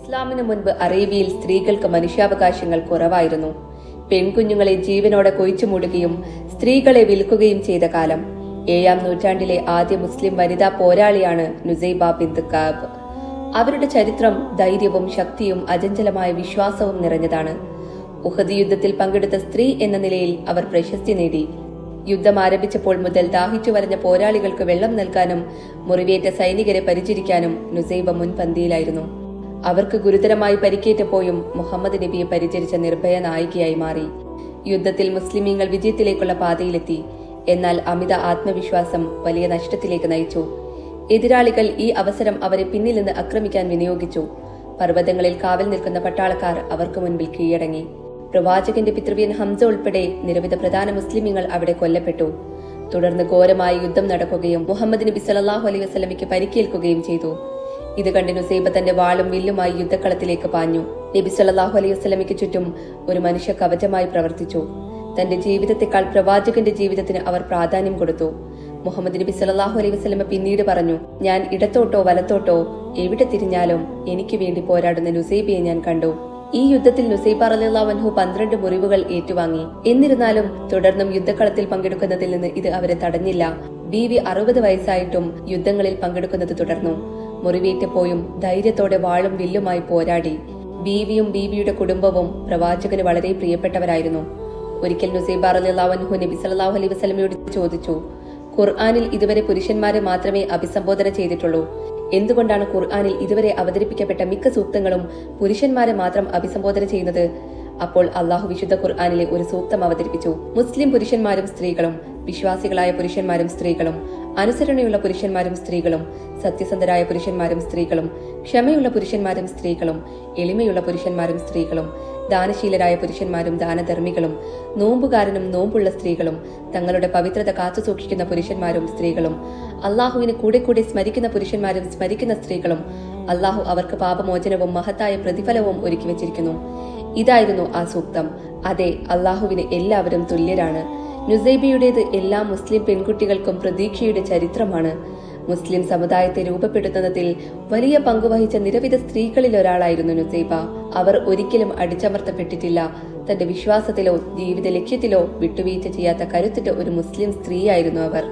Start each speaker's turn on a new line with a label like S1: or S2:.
S1: ഇസ്ലാമിനു മുൻപ് അറേബ്യയിൽ സ്ത്രീകൾക്ക് മനുഷ്യാവകാശങ്ങൾ കുറവായിരുന്നു. പെൺകുഞ്ഞുങ്ങളെ ജീവനോടെ കൊയിച്ചു മൂടുകയും സ്ത്രീകളെ വിൽക്കുകയും ചെയ്ത കാലം. 7-ാം നൂറ്റാണ്ടിലെ ആദ്യ മുസ്ലിം വനിതാ പോരാളിയാണ് നുസൈബ ബിന്ത് കഅബ്. അവരുടെ ചരിത്രം ധൈര്യവും ശക്തിയും അചഞ്ചലമായ വിശ്വാസവും നിറഞ്ഞതാണ്. ഉഹദ് യുദ്ധത്തിൽ പങ്കെടുത്ത സ്ത്രീ എന്ന നിലയിൽ അവർ പ്രശസ്തി നേടി. യുദ്ധം ആരംഭിച്ചപ്പോൾ മുതൽ ദാഹിച്ചു വരഞ്ഞ പോരാളികൾക്ക് വെള്ളം നൽകാനും മുറിവേറ്റ സൈനികരെ പരിചരിക്കാനും നുസൈബ മുൻപന്തിയിലായിരുന്നു. അവർക്ക് ഗുരുതരമായി പരിക്കേറ്റപ്പോഴും മുഹമ്മദ് നബിയെ പരിചരിച്ച നിർഭയ നായികയായി മാറി. യുദ്ധത്തിൽ മുസ്ലിമീങ്ങൾ വിജയത്തിലേക്കുള്ള പാതയിലെത്തി. എന്നാൽ അമിത ആത്മവിശ്വാസം വലിയ നഷ്ടത്തിലേക്ക് നയിച്ചു. എതിരാളികൾ ഈ അവസരം അവരെ പിന്നിൽ നിന്ന് ആക്രമിക്കാൻ വിനിയോഗിച്ചു. പർവ്വതങ്ങളിൽ കാവൽ നിൽക്കുന്ന പട്ടാളക്കാർ അവർക്ക് മുൻപിൽ കീഴടങ്ങി. പ്രവാചകന്റെ പിതൃവ്യൻ ഹംസ ഉൾപ്പെടെ നിരവധി പ്രധാന മുസ്ലിമീങ്ങൾ അവിടെ കൊല്ലപ്പെട്ടു. തുടർന്ന് ഘോരമായ യുദ്ധം നടക്കുകയും മുഹമ്മദ് നബി സല്ലല്ലാഹു അലൈഹി വസല്ലമയ്ക്ക് പരിക്കേൽക്കുകയും ചെയ്തു. ഇത് കണ്ട് നുസൈബ തന്റെ വാളും വില്ലുമായി യുദ്ധക്കളത്തിലേക്ക് പാഞ്ഞു. നബി സല്ലല്ലാഹു അലൈഹി വസല്ലമയ്ക്ക് ചുറ്റും ഒരു മനുഷ്യ കവചമായി പ്രവർത്തിച്ചു. തന്റെ ജീവിതത്തെക്കാൾ പ്രവാചകന്റെ ജീവിതത്തിന് അവർ പ്രാധാന്യം കൊടുത്തു. മുഹമ്മദ് നബി സല്ലല്ലാഹു അലൈഹി വസല്ലമ പിന്നീട് പറഞ്ഞു, ഞാൻ ഇടത്തോട്ടോ വലത്തോട്ടോ എവിടെ തിരിഞ്ഞാലും എനിക്ക് വേണ്ടി പോരാടുന്ന നുസൈബയെ ഞാൻ കണ്ടു. ഈ യുദ്ധത്തിൽ നുസൈബ റളിയല്ലാഹു അൻഹു 12 മുറിവുകൾ ഏറ്റുവാങ്ങി. എന്നിരുന്നാലും തുടർന്നും യുദ്ധക്കളത്തിൽ പങ്കെടുക്കുന്നതിൽ നിന്ന് ഇത് അവരെ തടഞ്ഞില്ല. ബീവി 60 വയസ്സായിട്ടും യുദ്ധങ്ങളിൽ പങ്കെടുക്കുന്നത് തുടർന്നു. മുറിവേറ്റപ്പോഴും ധൈര്യത്തോടെ വാളും വില്ലുമായി പോരാടി. ബീവിയും ബീവിയുടെ കുടുംബവും പ്രവാചകന് വളരെ പ്രിയപ്പെട്ടവരായിരുന്നു. ഒരിക്കൽ നുസൈബ റളിയല്ലാഹു അൻഹു നബി സല്ലല്ലാഹു അലൈഹി വസല്ലമയോട് ചോദിച്ചു, ഖുർആനിൽ ഇതുവരെ പുരുഷന്മാരെ മാത്രമേ അഭിസംബോധന ചെയ്തിട്ടുള്ളൂ. എന്തുകൊണ്ടാണ് ഖുർആനിൽ ഇതുവരെ അവതരിപ്പിക്കപ്പെട്ട മിക്ക സൂക്തങ്ങളും പുരുഷന്മാരെ മാത്രം അഭിസംബോധന ചെയ്യുന്നത്? അപ്പോൾ അള്ളാഹു വിശുദ്ധ ഖുർആനിലെ ഒരു സൂക്തം അവതരിപ്പിച്ചു. മുസ്ലിം പുരുഷന്മാരും സ്ത്രീകളും, വിശ്വാസികളായ പുരുഷന്മാരും സ്ത്രീകളും, അനുസരണയുള്ള പുരുഷന്മാരും സ്ത്രീകളും, സത്യസന്ധരായ പുരുഷന്മാരും സ്ത്രീകളും, ക്ഷമയുള്ള പുരുഷന്മാരും സ്ത്രീകളും, എളിമയുള്ള പുരുഷന്മാരും സ്ത്രീകളും, ദാനശീലരായ പുരുഷന്മാരും ദാനധർമ്മികളും, നോമ്പുകാരനും നോമ്പുള്ള സ്ത്രീകളും, തങ്ങളുടെ പവിത്രത കാത്തുസൂക്ഷിക്കുന്ന പുരുഷന്മാരും സ്ത്രീകളും, അള്ളാഹുവിനെ കൂടെ കൂടെ സ്മരിക്കുന്ന പുരുഷന്മാരും സ്മരിക്കുന്ന സ്ത്രീകളും, അള്ളാഹു അവർക്ക് പാപമോചനവും മഹത്തായ പ്രതിഫലവും ഒരുക്കി വച്ചിരിക്കുന്നു. ഇതായിരുന്നു ആ സൂക്തം. അതെ, അള്ളാഹുവിന് എല്ലാവരും തുല്യരാണ്. നുസൈബയുടേത് എല്ലാ മുസ്ലിം പെൺകുട്ടികൾക്കും പ്രതീക്ഷയുടെ ചരിത്രമാണ്. മുസ്ലിം സമുദായത്തെ രൂപപ്പെടുത്തുന്നതിൽ വലിയ പങ്കുവഹിച്ച നിരവധി സ്ത്രീകളിൽ ഒരാളായിരുന്നു നുസൈബ. അവർ ഒരിക്കലും അടിച്ചമർത്തപ്പെട്ടിട്ടില്ല. തന്റെ വിശ്വാസത്തിലോ ജീവിത ലക്ഷ്യത്തിലോ വിട്ടുവീഴ്ച ചെയ്യാത്ത കരുത്തുറ്റ ഒരു മുസ്ലിം സ്ത്രീയായിരുന്നു അവർ.